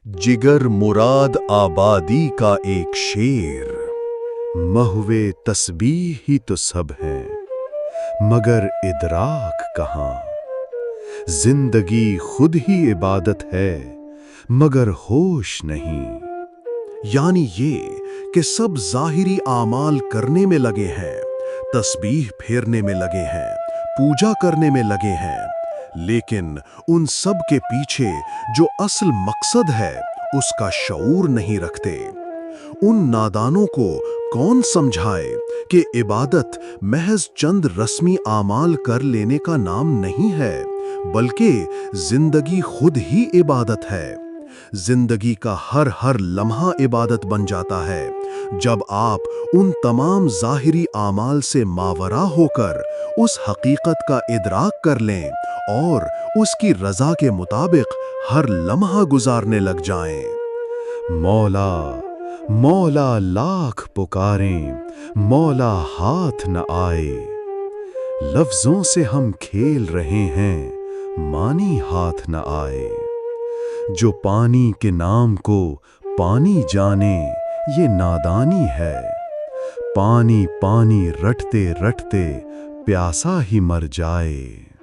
जिगर मुराद आबादी का एक शेर, महुए तस्बीह ही तो सब है मगर इदराक कहाँ। जिंदगी खुद ही इबादत है मगर होश नहीं। यानी ये कि सब जाहिरी आमाल करने में लगे हैं, तस्बीह फेरने में लगे हैं, पूजा करने में लगे हैं, लेकिन उन सब के पीछे जो असल मकसद है उसका शऊर नहीं रखते। उन नादानों को कौन समझाए कि इबादत महज चंद रस्मी आमाल कर लेने का नाम नहीं है, बल्कि जिंदगी खुद ही इबादत है। जिंदगी का हर हर लम्हा इबादत बन जाता है जब आप उन तमाम ज़ाहिरी आमाल से मावरा होकर उस हकीकत का इदराक कर लें और उसकी रज़ा के मुताबिक हर लम्हा गुजारने लग जाएं। मौला मौला लाख पुकारें, मौला हाथ न आए। लफ्ज़ों से हम खेल रहे हैं, मानी हाथ न आए। जो पानी के नाम को पानी जाने ये नादानी है। पानी पानी रटते रटते प्यासा ही मर जाए।